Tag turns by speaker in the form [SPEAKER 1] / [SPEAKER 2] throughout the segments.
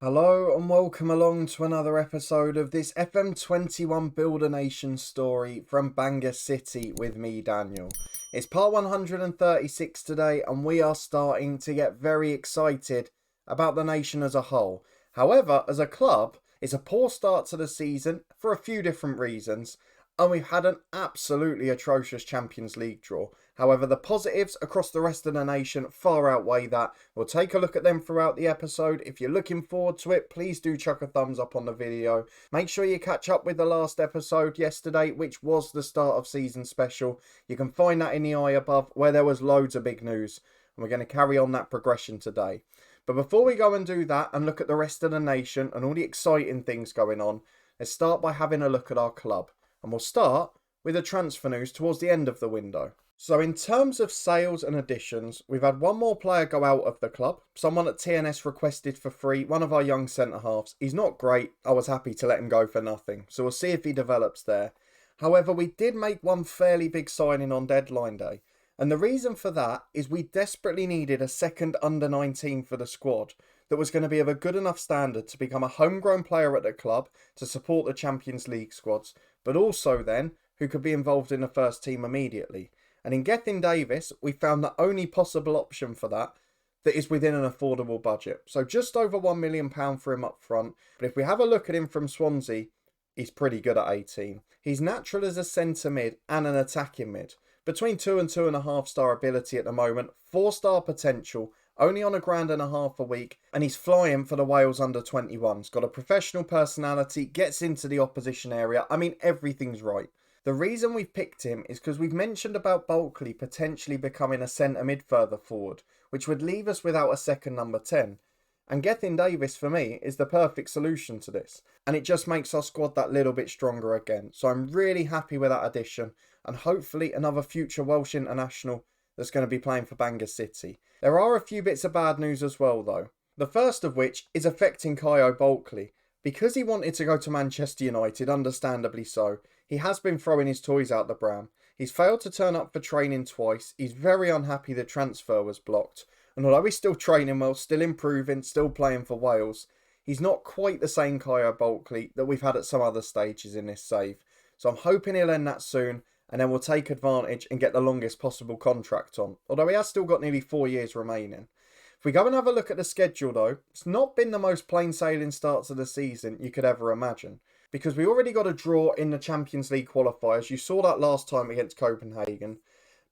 [SPEAKER 1] Hello and welcome along to another episode of this FM21 Builder Nation story from Bangor City with me, Daniel. It's part 136 today and we are starting to get very excited about the nation as a whole. However, as a club, it's a poor start to the season for a few different reasons, and we've had an absolutely atrocious Champions League draw. However, the positives across the rest of the nation far outweigh that. We'll take a look at them throughout the episode. If you're looking forward to it, please do chuck a thumbs up on the video. Make sure you catch up with the last episode yesterday, which was the start of season special. You can find that in the eye above, where there was loads of big news. And we're going to carry on that progression today. But before we go and do that and look at the rest of the nation and all the exciting things going on, let's start by having a look at our club. And we'll start with the transfer news towards the end of the window. So in terms of sales and additions, we've had one more player go out of the club. Someone that TNS requested for free, one of our young centre-halves. He's not great. I was happy to let him go for nothing. So we'll see if he develops there. However, we did make one fairly big signing on deadline day. And the reason for that is we desperately needed a second under-19 for the squad that was going to be of a good enough standard to become a homegrown player at the club to support the Champions League squads, but also then who could be involved in the first team immediately. And in Gethin Davis, we found the only possible option for that is within an affordable budget. So just over £1 million for him up front. But if we have a look at him from Swansea, he's pretty good at 18. He's natural as a centre mid and an attacking mid. Between 2 and 2.5 star ability at the moment, 4-star potential, only on £1.5 a week, and he's flying for the Wales under-21s. Got a professional personality, gets into the opposition area. I mean, everything's right. The reason we've picked him is because we've mentioned about Bulkley potentially becoming a centre mid further forward, which would leave us without a second number 10. And Gethin Davis, for me, is the perfect solution to this. And it just makes our squad that little bit stronger again. So I'm really happy with that addition. And hopefully another future Welsh international that's going to be playing for Bangor City. There are a few bits of bad news as well, though. The first of which is affecting Kyo Bulkley. Because he wanted to go to Manchester United, understandably so, he has been throwing his toys out the pram. He's failed to turn up for training twice. He's very unhappy the transfer was blocked. And although he's still training well, still improving, still playing for Wales, he's not quite the same Kyo Bulkley that we've had at some other stages in this save. So I'm hoping he'll end that soon, and then we'll take advantage and get the longest possible contract on. Although he has still got nearly 4 years remaining. If we go and have a look at the schedule though, it's not been the most plain sailing start to the season you could ever imagine. Because we already got a draw in the Champions League qualifiers. You saw that last time against Copenhagen.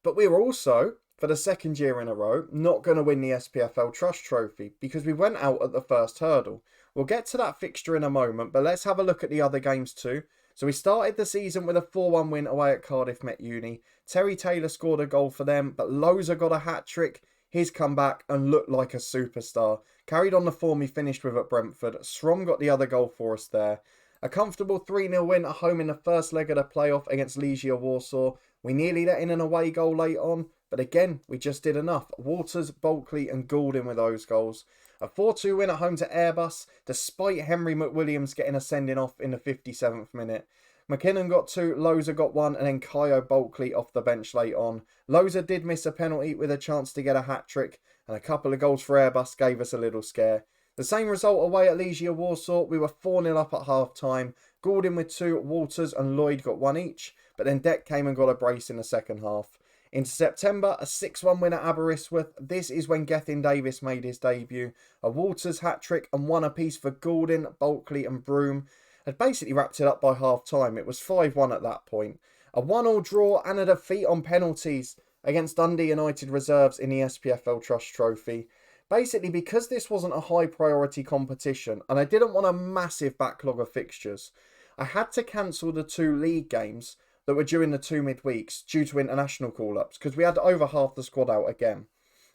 [SPEAKER 1] But we were also, for the second year in a row, not going to win the SPFL Trust Trophy because we went out at the first hurdle. We'll get to that fixture in a moment, but let's have a look at the other games too. So we started the season with a 4-1 win away at Cardiff Met Uni. Terry Taylor scored a goal for them, but Loza got a hat-trick. He's come back and looked like a superstar. Carried on the form he finished with at Brentford. Strom got the other goal for us there. A comfortable 3-0 win at home in the first leg of the playoff against Legia Warsaw. We nearly let in an away goal late on, but again, we just did enough. Waters, Bulkley and Goulding with those goals. A 4-2 win at home to Airbus, despite Henry McWilliams getting a sending off in the 57th minute. McKinnon got 2, Loza got 1, and then Kyo Bulkley off the bench late on. Loza did miss a penalty with a chance to get a hat-trick, and a couple of goals for Airbus gave us a little scare. The same result away at Legia Warsaw. We were 4-0 up at half-time. Goulding with 2, Waters and Lloyd got 1 each, but then Deck came and got a brace in the second half. Into September, a 6-1 win at Aberystwyth. This is when Gethin Davis made his debut. A Waters hat-trick and 1 apiece for Goulding, Bulkley and Broom. Had basically wrapped it up by half-time. It was 5-1 at that point. A 1-1 draw and a defeat on penalties against Dundee United reserves in the SPFL Trust Trophy. Basically, because this wasn't a high priority competition and I didn't want a massive backlog of fixtures, I had to cancel the 2 league games that were due in the 2 midweeks due to international call-ups because we had over half the squad out again.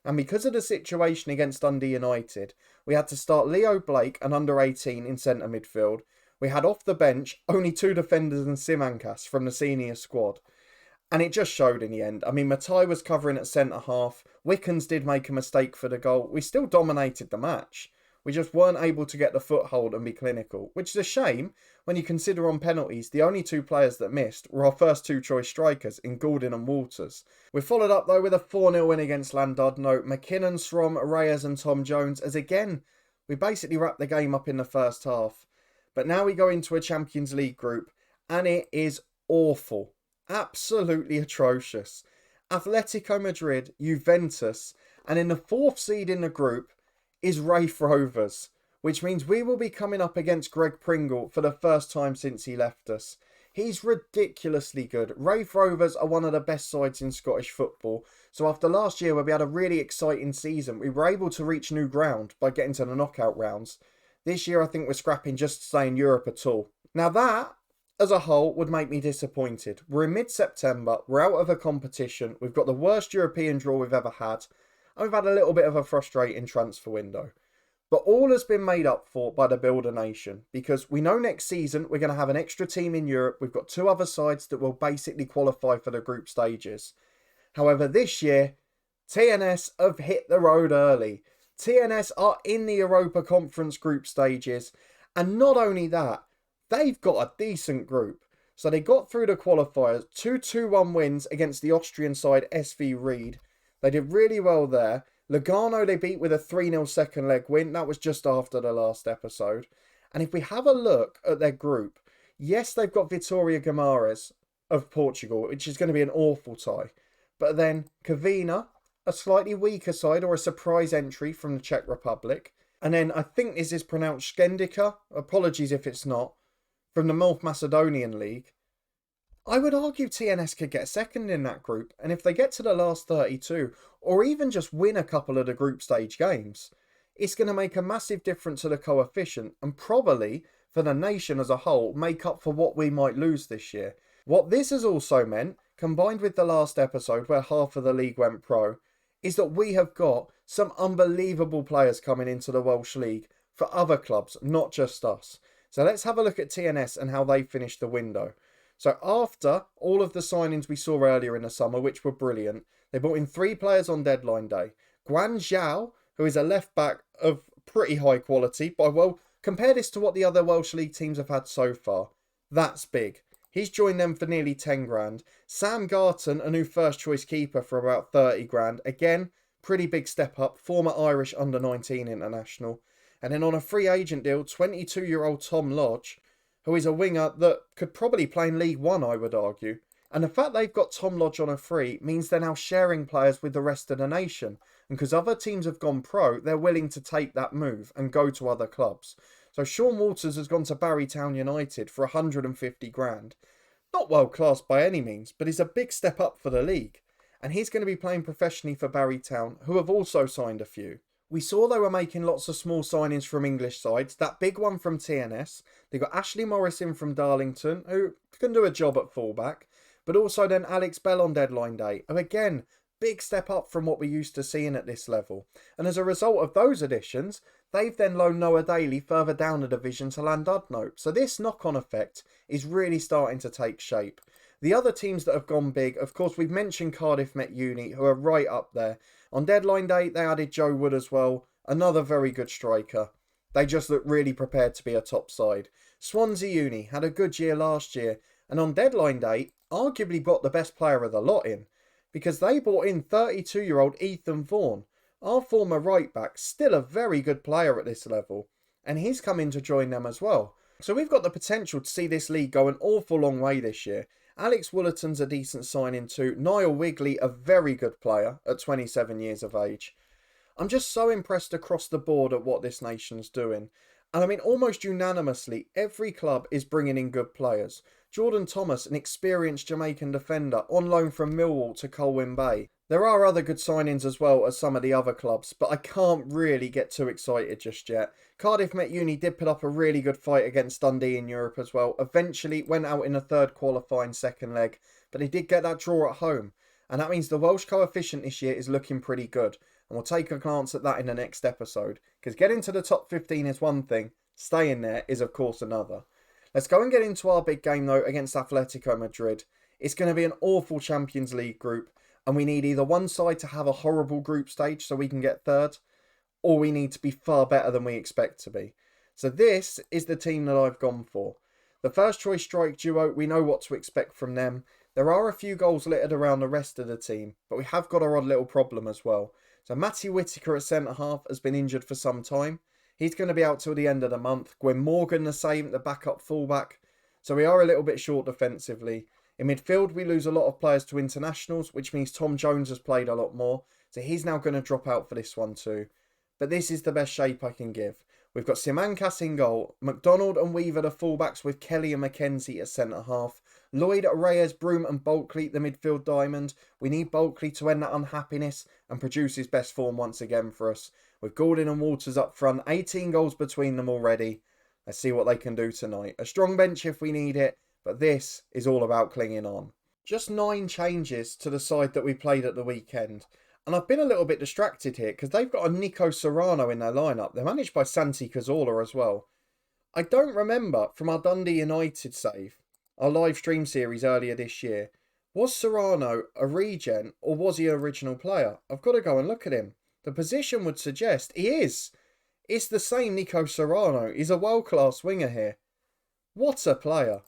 [SPEAKER 1] And because of the situation against Dundee United, we had to start Leo Blake, an under-18 in centre midfield. We had off the bench only 2 defenders and Simancas from the senior squad. And it just showed in the end. I mean, Matai was covering at centre-half. Wickens did make a mistake for the goal. We still dominated the match. We just weren't able to get the foothold and be clinical, which is a shame when you consider on penalties the only 2 players that missed were our first 2 choice strikers in Goulding and Waters. We followed up though with a 4-0 win against Llandudno. McKinnon, Strom, Reyes and Tom Jones as again We basically wrapped the game up in the first half. But now we go into a Champions League group and it is awful. Absolutely atrocious. Atletico Madrid, Juventus, and in the fourth seed in the group is Raith Rovers, which means we will be coming up against Greg Pringle for the first time since he left us. He's ridiculously good. Raith Rovers are one of the best sides in Scottish football. So after last year where we had a really exciting season, we were able to reach new ground by getting to the knockout rounds. This year I think we're scrapping just to stay in Europe at all. Now that, as a whole, would make me disappointed. We're in mid-September, we're out of a competition, we've got the worst European draw we've ever had, and we've had a little bit of a frustrating transfer window. But all has been made up for by the Builder Nation, because we know next season we're going to have an extra team in Europe. We've got two other sides that will basically qualify for the group stages. However, this year, TNS have hit the road early. TNS are in the Europa Conference group stages, and not only that, they've got a decent group. So they got through the qualifiers, 2-2-1 wins against the Austrian side SV Ried. They did really well there. Lugano they beat with a 3-0 second leg win. That was just after the last episode. And if we have a look at their group, yes, they've got Vitória Guimarães of Portugal, which is going to be an awful tie. But then Covina, a slightly weaker side or a surprise entry from the Czech Republic. And then I think this is pronounced Skendica, apologies if it's not, from the North Macedonian League. I would argue TNS could get second in that group, and if they get to the last 32, or even just win a couple of the group stage games, it's going to make a massive difference to the coefficient, and probably, for the nation as a whole, make up for what we might lose this year. What this has also meant, combined with the last episode where half of the league went pro, is that we have got some unbelievable players coming into the Welsh League for other clubs, not just us. So let's have a look at TNS and how they finished the window. So after all of the signings we saw earlier in the summer, which were brilliant, they brought in 3 players on deadline day. Guan Zhao, who is a left back of pretty high quality, but well, compare this to what the other Welsh League teams have had so far. That's big. He's joined them for nearly 10 grand. Sam Garton, a new first choice keeper for about 30 grand. Again, pretty big step up, former Irish under-19 international. And then on a free agent deal, 22-year-old Tom Lodge, who is a winger that could probably play in League One, I would argue. And the fact they've got Tom Lodge on a free means they're now sharing players with the rest of the nation. And because other teams have gone pro, they're willing to take that move and go to other clubs. So Sean Walters has gone to Barrytown United for 150 grand. Not world class by any means, but is a big step up for the league. And he's going to be playing professionally for Barrytown, who have also signed a few. We saw they were making lots of small signings from English sides. That big one from TNS. They got Ashley Morris in from Darlington, who can do a job at fullback. But also then Alex Bell on deadline day, who again, big step up from what we're used to seeing at this level. And as a result of those additions, they've then loaned Noah Daly further down the division to Llandudno. So this knock-on effect is really starting to take shape. The other teams that have gone big, of course, we've mentioned Cardiff Met Uni, who are right up there. On deadline day, they added Joe Wood as well, another very good striker. They just look really prepared to be a top side. Swansea Uni had a good year last year, and on deadline day, arguably got the best player of the lot in, because they brought in 32-year-old Ethan Vaughan, our former right back, still a very good player at this level, and he's come in to join them as well. So we've got the potential to see this league go an awful long way this year. Alex Woollerton's a decent signing too. Niall Wigley, a very good player at 27 years of age. I'm just so impressed across the board at what this nation's doing. And I mean, almost unanimously, every club is bringing in good players. Jordan Thomas, an experienced Jamaican defender, on loan from Millwall to Colwyn Bay. There are other good signings as well as some of the other clubs, but I can't really get too excited just yet. Cardiff Met Uni did put up a really good fight against Dundee in Europe as well. Eventually went out in a third qualifying second leg, but they did get that draw at home. And that means the Welsh coefficient this year is looking pretty good. And we'll take a glance at that in the next episode. Because getting to the top 15 is one thing, staying there is of course another. Let's go and get into our big game though against Atletico Madrid. It's going to be an awful Champions League group. And we need either one side to have a horrible group stage so we can get third, or we need to be far better than we expect to be. So this is the team that I've gone for. The first choice strike duo, we know what to expect from them. There are a few goals littered around the rest of the team, but we have got our odd little problem as well. So Matty Whitaker at centre-half has been injured for some time. He's going to be out till the end of the month. Gwen Morgan the same, the backup fullback. So we are a little bit short defensively. In midfield, we lose a lot of players to internationals, which means Tom Jones has played a lot more. So he's now going to drop out for this one too. But this is the best shape I can give. We've got Simancas in goal, McDonald and Weaver the fullbacks with Kelly and McKenzie at centre-half. Lloyd, Reyes, Broom and Bulkley the midfield diamond. We need Bulkley to end that unhappiness and produce his best form once again for us. With Gordon and Walters up front, 18 goals between them already. Let's see what they can do tonight. A strong bench if we need it, but this is all about clinging on. Just 9 changes to the side that we played at the weekend. And I've been a little bit distracted here because they've got a Nico Serrano in their lineup. They're managed by Santi Cazorla as well. I don't remember from our Dundee United save, our live stream series earlier this year, was Serrano a regen or was he an original player? I've got to go and look at him. The position would suggest he is. It's the same Nico Serrano. He's a world-class winger here. What a player.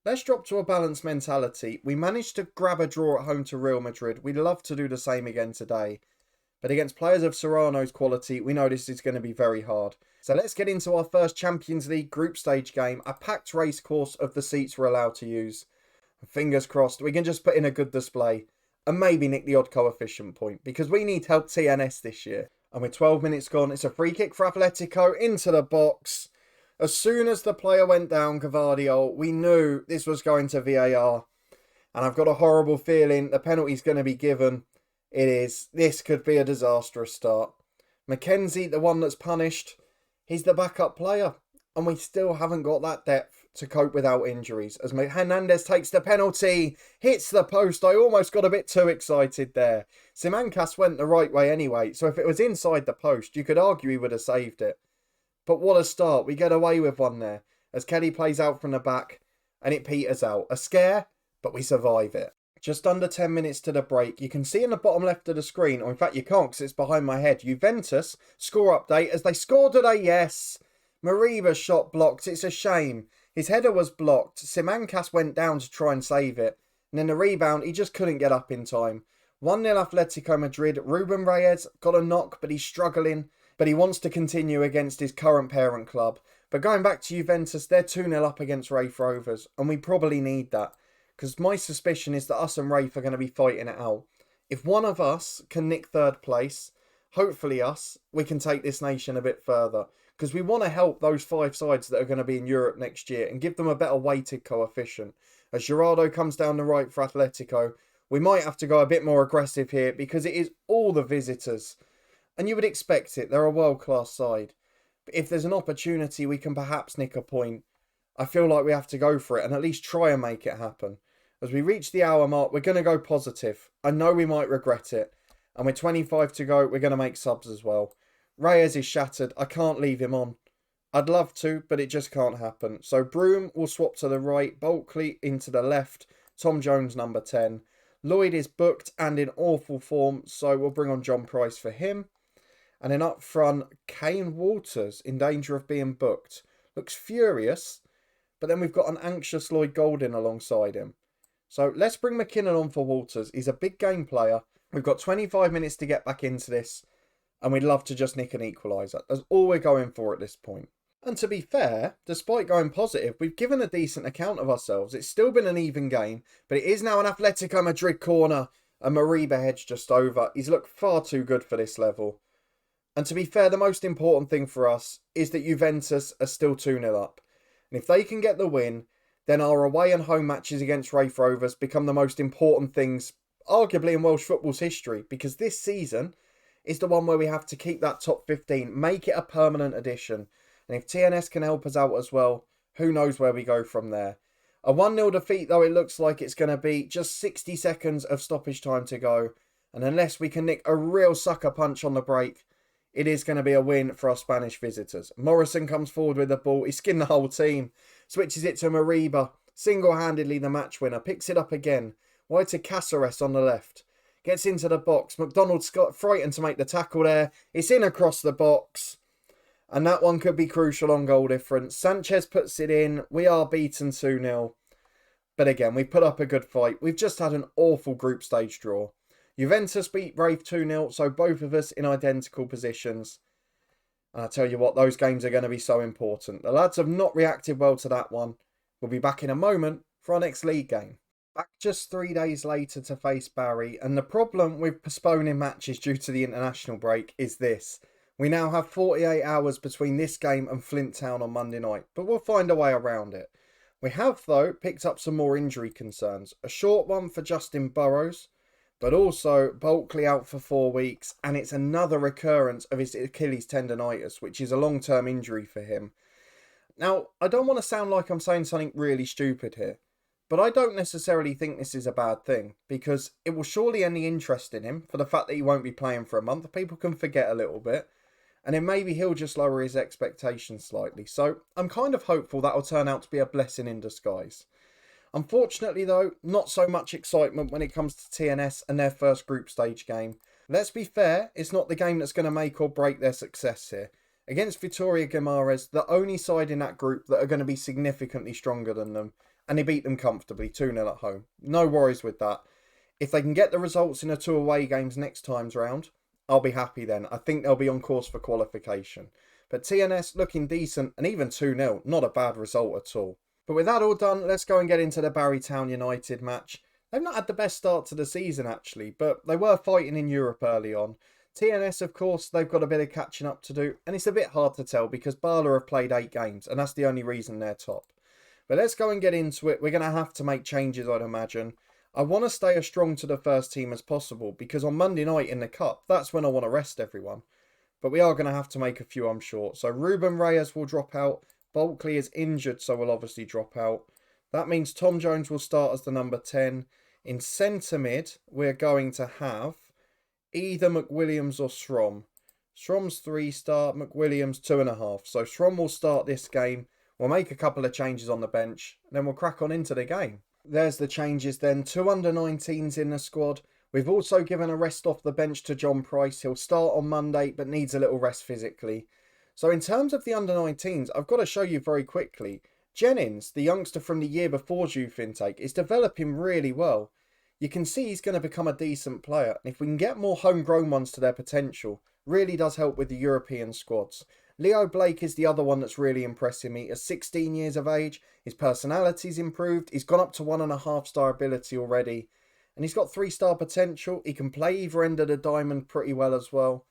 [SPEAKER 1] Let's drop to a balanced mentality. We managed to grab a draw at home to Real Madrid. We'd love to do the same again today. But against players of Serrano's quality, we know this is going to be very hard. So let's get into our first Champions League group stage game. A packed race course of the seats we're allowed to use. Fingers crossed, we can just put in a good display. And maybe nick the odd coefficient point. Because we need help TNS this year. And with 12 minutes gone, it's a free kick for Atletico into the box. As soon as the player went down, Gavardio, we knew this was going to VAR. And I've got a horrible feeling the penalty's going to be given. It is. This could be a disastrous start. McKenzie, the one that's punished, he's the backup player. And we still haven't got that depth to cope without injuries. As Hernandez takes the penalty, hits the post. I almost got a bit too excited there. Simancas went the right way anyway. So if it was inside the post, you could argue he would have saved it. But what a start. We get away with one there. As Kelly plays out from the back and it peters out. A scare, but we survive it. Just under 10 minutes to the break. You can see in the bottom left of the screen, or in fact you can't because it's behind my head, Juventus score update as they scored today, yes. Mariba's shot blocked. It's a shame. His header was blocked. Simancas went down to try and save it. And then the rebound, he just couldn't get up in time. 1-0 Atletico Madrid. Ruben Reyes got a knock, but he's struggling. But he wants to continue against his current parent club. But going back to Juventus, they're 2-0 up against Raith Rovers. And we probably need that. Because my suspicion is that us and Raith are going to be fighting it out. If one of us can nick third place, hopefully us, we can take this nation a bit further. Because we want to help those 5 sides that are going to be in Europe next year and give them a better weighted coefficient. As Gerardo comes down the right for Atletico, we might have to go a bit more aggressive here because it is all the visitors. And you would expect it. They're a world-class side. But if there's an opportunity we can perhaps nick a point, I feel like we have to go for it and at least try and make it happen. As we reach the hour mark, we're going to go positive. I know we might regret it. And with 25 to go, we're going to make subs as well. Reyes is shattered. I can't leave him on. I'd love to, but it just can't happen. So Broom will swap to the right. Bulkley into the left. Tom Jones, number 10. Lloyd is booked and in awful form, so we'll bring on John Price for him. And then up front, Kane Walters in danger of being booked. Looks furious, but then we've got an anxious Lloyd Golding alongside him. So let's bring McKinnon on for Walters. He's a big game player. We've got 25 minutes to get back into this, and we'd love to just nick an equaliser. That's all we're going for at this point. And to be fair, despite going positive, we've given a decent account of ourselves. It's still been an even game, but it is now an Atletico Madrid corner, and Mariba heads just over. He's looked far too good for this level. And to be fair, the most important thing for us is that Juventus are still 2-0 up. And if they can get the win, then our away and home matches against Raith Rovers become the most important things, arguably in Welsh football's history, because this season is the one where we have to keep that top 15, make it a permanent addition. And if TNS can help us out as well, who knows where we go from there. A 1-0 defeat, though, it looks like it's going to be just 60 seconds of stoppage time to go. And unless we can nick a real sucker punch on the break, it is going to be a win for our Spanish visitors. Morrison comes forward with the ball. He skinned the whole team. Switches it to Mariba. Single-handedly the match winner. Picks it up again. Wide to Caceres on the left. Gets into the box. McDonald's got frightened to make the tackle there. It's in across the box. And that one could be crucial on goal difference. Sanchez puts it in. We are beaten 2-0. But again, we've put up a good fight. We've just had an awful group stage draw. Juventus beat Raith 2-0, so both of us in identical positions. And I tell you what, those games are going to be so important. The lads have not reacted well to that one. We'll be back in a moment for our next league game. Back just 3 days later to face Barry, and the problem with postponing matches due to the international break is this. We now have 48 hours between this game and Flint Town on Monday night, but we'll find a way around it. We have, though, picked up some more injury concerns. A short one for Justin Burrows, but also Bulkley out for 4 weeks, and it's another recurrence of his Achilles tendonitis, which is a long-term injury for him. Now, I don't want to sound like I'm saying something really stupid here, but I don't necessarily think this is a bad thing, because it will surely end the interest in him for the fact that he won't be playing for a month. People can forget a little bit, and then maybe he'll just lower his expectations slightly. So I'm kind of hopeful that'll turn out to be a blessing in disguise. Unfortunately though, not so much excitement when it comes to TNS and their first group stage game. Let's be fair, it's not the game that's going to make or break their success here. Against Vitoria Guimarães, the only side in that group that are going to be significantly stronger than them, and they beat them comfortably, 2-0 at home. No worries with that. If they can get the results in the 2 away games next time's round, I'll be happy then. I think they'll be on course for qualification. But TNS looking decent, and even 2-0, not a bad result at all. But with that all done, let's go and get into the Barrytown United match. They've not had the best start to the season actually, but they were fighting in Europe early on. TNS, of course, they've got a bit of catching up to do, and it's a bit hard to tell because Bala have played 8 games, and that's the only reason they're top. But let's go and get into it. We're going to have to make changes, I'd imagine. I want to stay as strong to the first team as possible because on Monday night in the Cup, that's when I want to rest everyone. But we are going to have to make a few, I'm sure. So Ruben Reyes will drop out. Bulkley is injured, so will obviously drop out. That means Tom Jones will start as the number 10. In centre mid, we're going to have either McWilliams or Schromm. Schromm's 3-star, McWilliams 2.5. So Schromm will start this game. We'll make a couple of changes on the bench, and then we'll crack on into the game. There's the changes then. 2 under-19s in the squad. We've also given a rest off the bench to John Price. He'll start on Monday, but needs a little rest physically. So in terms of the under-19s, I've got to show you very quickly. Jennings, the youngster from the year before's youth intake, is developing really well. You can see he's going to become a decent player. And if we can get more homegrown ones to their potential, really does help with the European squads. Leo Blake is the other one that's really impressing me. At 16 years of age, his personality's improved. He's gone up to 1.5-star ability already. And he's got 3-star potential. He can play either end of the diamond pretty well as well.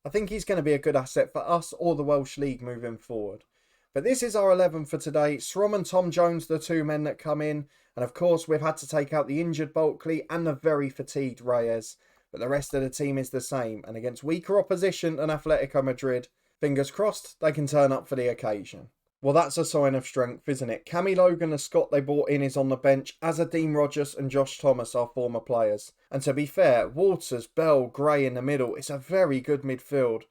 [SPEAKER 1] I think he's going to be a good asset for us or the Welsh League moving forward. But this is our 11 for today. Schromm and Tom Jones, the 2 men that come in. And of course, we've had to take out the injured Bulkley and the very fatigued Reyes. But the rest of the team is the same. And against weaker opposition than Atletico Madrid, fingers crossed, they can turn up for the occasion. Well, that's a sign of strength, isn't it? Cammy Logan, the Scot they brought in, is on the bench, as are Dean Rogers and Josh Thomas, our former players. And to be fair, Walters, Bell, Gray in the middle, it's a very good midfield.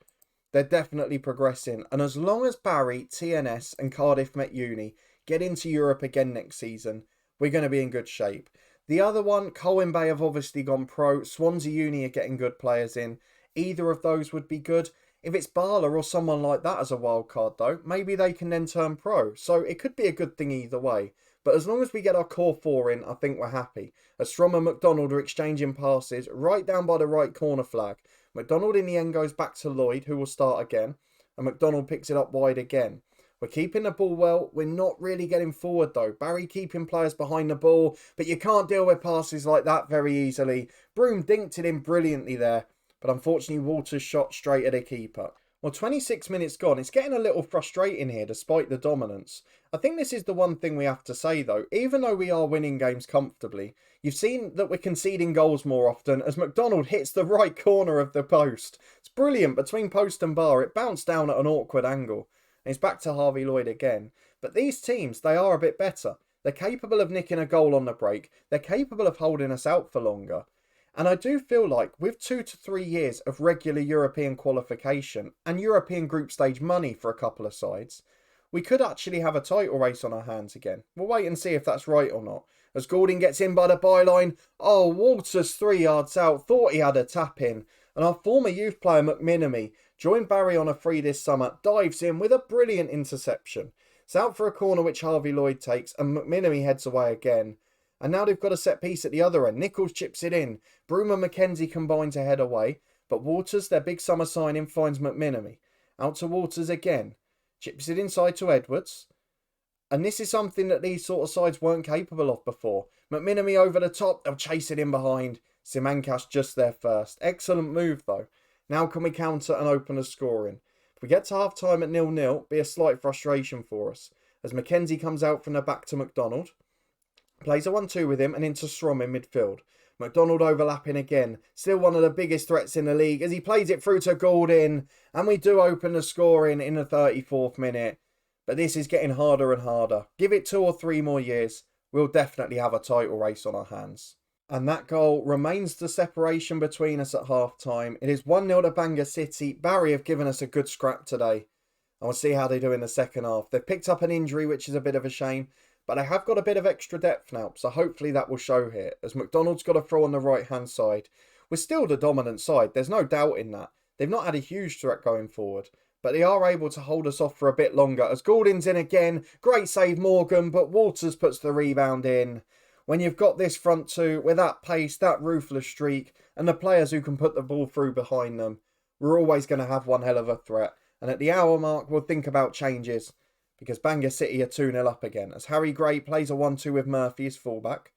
[SPEAKER 1] They're definitely progressing. And as long as Barry, TNS and Cardiff Met Uni get into Europe again next season, we're going to be in good shape. The other one, Colwyn Bay have obviously gone pro. Swansea Uni are getting good players in. Either of those would be good. If it's Bala or someone like that as a wild card though, maybe they can then turn pro. So it could be a good thing either way. But as long as we get our core 4 in, I think we're happy. As Schromm and McDonald are exchanging passes right down by the right corner flag. McDonald in the end goes back to Lloyd, who will start again. And McDonald picks it up wide again. We're keeping the ball well. We're not really getting forward though. Barry keeping players behind the ball. But you can't deal with passes like that very easily. Broom dinked it in brilliantly there. But unfortunately, Walters shot straight at a keeper. Well, 26 minutes gone. It's getting a little frustrating here despite the dominance. I think this is the one thing we have to say though. Even though we are winning games comfortably, you've seen that we're conceding goals more often as McDonald hits the right corner of the post. It's brilliant between post and bar. It bounced down at an awkward angle. And it's back to Harvey Lloyd again. But these teams, they are a bit better. They're capable of nicking a goal on the break. They're capable of holding us out for longer. And I do feel like with 2 to 3 years of regular European qualification and European group stage money for a couple of sides, we could actually have a title race on our hands again. We'll wait and see if that's right or not. As Gordon gets in by the byline, oh, Walters 3 yards out, thought he had a tap in. And our former youth player McMinamy, joined Barry on a free this summer, dives in with a brilliant interception. It's out for a corner which Harvey Lloyd takes and McMinamy heads away again. And now they've got a set piece at the other end. Nichols chips it in. Broom and McKenzie combine to head away. But Walters, their big summer signing, finds McMinamy. Out to Walters again. Chips it inside to Edwards. And this is something that these sort of sides weren't capable of before. McMinamy over the top. They'll chase it in behind. Simancas just there first. Excellent move though. Now can we counter and open the scoring? If we get to half time at 0-0, be a slight frustration for us. As Mackenzie comes out from the back to McDonald. Plays a 1-2 with him and into Strom in midfield. McDonald overlapping again. Still one of the biggest threats in the league as he plays it through to Goulding. And we do open the scoring in the 34th minute. But this is getting harder and harder. Give it 2 or 3 more years. We'll definitely have a title race on our hands. And that goal remains the separation between us at half time. It is 1-0 to Bangor City. Barry have given us a good scrap today. And we'll see how they do in the second half. They've picked up an injury, which is a bit of a shame. But they have got a bit of extra depth now. So hopefully that will show here. As McDonald's got a throw on the right-hand side. We're still the dominant side. There's no doubt in that. They've not had a huge threat going forward. But they are able to hold us off for a bit longer. As Goulding's in again. Great save Morgan. But Walters puts the rebound in. When you've got this front two with that pace, that ruthless streak. And the players who can put the ball through behind them. We're always going to have one hell of a threat. And at the hour mark, we'll think about changes. Because Bangor City are 2-0 up again. As Harry Gray plays a 1-2 with Murphy as fullback.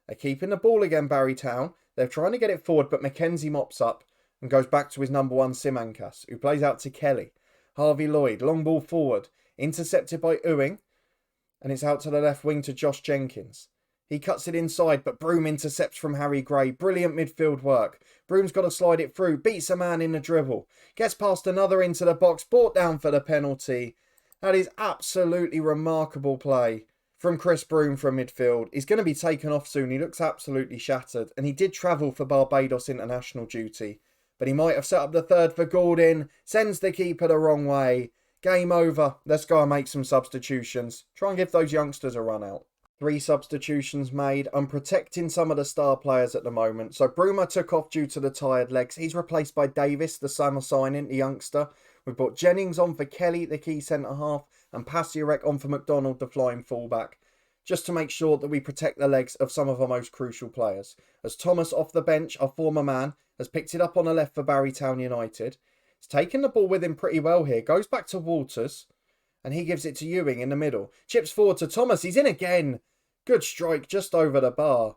[SPEAKER 1] They're keeping the ball again, Barry Town. They're trying to get it forward. But Mackenzie mops up. And goes back to his number 1, Simancas. Who plays out to Kelly. Harvey Lloyd, long ball forward, intercepted by Ewing, and it's out to the left wing to Josh Jenkins. He cuts it inside, but Broom intercepts from Harry Gray. Brilliant midfield work. Broom's got to slide it through, beats a man in the dribble, gets past another into the box, brought down for the penalty. That is absolutely remarkable play from Chris Broom from midfield. He's going to be taken off soon. He looks absolutely shattered, and he did travel for Barbados international duty. But he might have set up the third for Goulding. Sends the keeper the wrong way. Game over. Let's go and make some substitutions. Try and give those youngsters a run out. 3 substitutions made. I'm protecting some of the star players at the moment. So Bruma took off due to the tired legs. He's replaced by Davis, the summer signing, the youngster. We've got Jennings on for Kelly, the key centre-half. And Pasiarek on for McDonald, the flying fullback. Just to make sure that we protect the legs of some of our most crucial players. As Thomas off the bench, our former man, has picked it up on the left for Barrytown United. He's taken the ball with him pretty well here. Goes back to Walters. And he gives it to Ewing in the middle. Chips forward to Thomas. He's in again. Good strike just over the bar.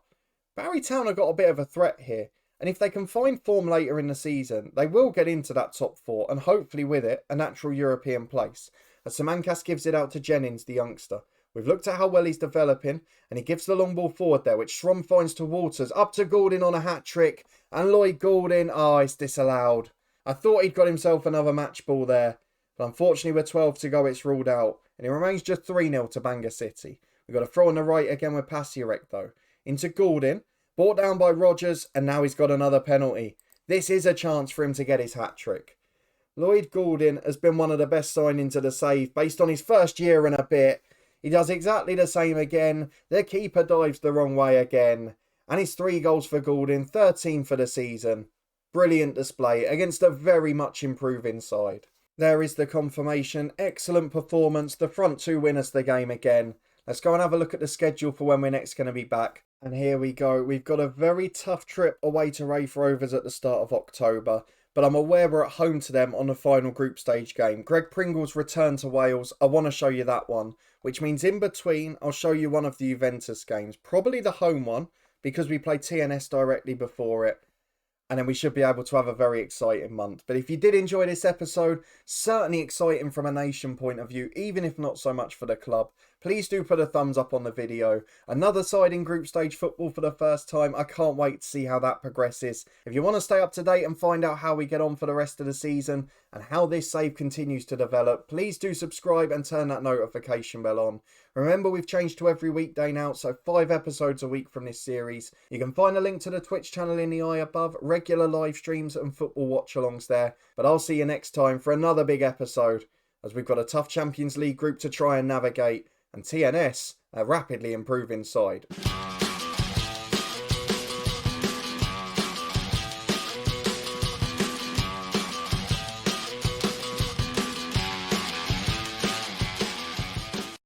[SPEAKER 1] Barrytown have got a bit of a threat here. And if they can find form later in the season, they will get into that top 4. And hopefully with it, a natural European place. As Simancas gives it out to Jennings, the youngster. We've looked at how well he's developing, and he gives the long ball forward there, which Strom finds to Walters. Up to Goulding on a hat-trick, and Lloyd Goulding, it's disallowed. I thought he'd got himself another match ball there, but unfortunately with 12 to go, it's ruled out. And it remains just 3-0 to Bangor City. We've got a throw on the right again with Pasiarek, though. Into Goulding, brought down by Rogers, and now he's got another penalty. This is a chance for him to get his hat-trick. Lloyd Goulding has been one of the best signings of the save, based on his first year and a bit. He does exactly the same again. The keeper dives the wrong way again. And it's 3 goals for Goulding, 13 for the season. Brilliant display against a very much improving side. There is the confirmation. Excellent performance. The front 2 win us the game again. Let's go and have a look at the schedule for when we're next going to be back. And here we go. We've got a very tough trip away to Raith Rovers at the start of October. But I'm aware we're at home to them on the final group stage game. Greg Pringle's return to Wales. I want to show you that one. Which means in between, I'll show you one of the Juventus games. Probably the home one, because we played TNS directly before it. And then we should be able to have a very exciting month. But if you did enjoy this episode, certainly exciting from a nation point of view, even if not so much for the club, please do put a thumbs up on the video. Another side in group stage football for the first time. I can't wait to see how that progresses. If you want to stay up to date and find out how we get on for the rest of the season and how this save continues to develop, please do subscribe and turn that notification bell on. Remember, we've changed to every weekday now, so 5 episodes a week from this series. You can find a link to the Twitch channel in the eye above, regular live streams and football watch-alongs there. But I'll see you next time for another big episode, as we've got a tough Champions League group to try and navigate, and TNS, a rapidly improving side.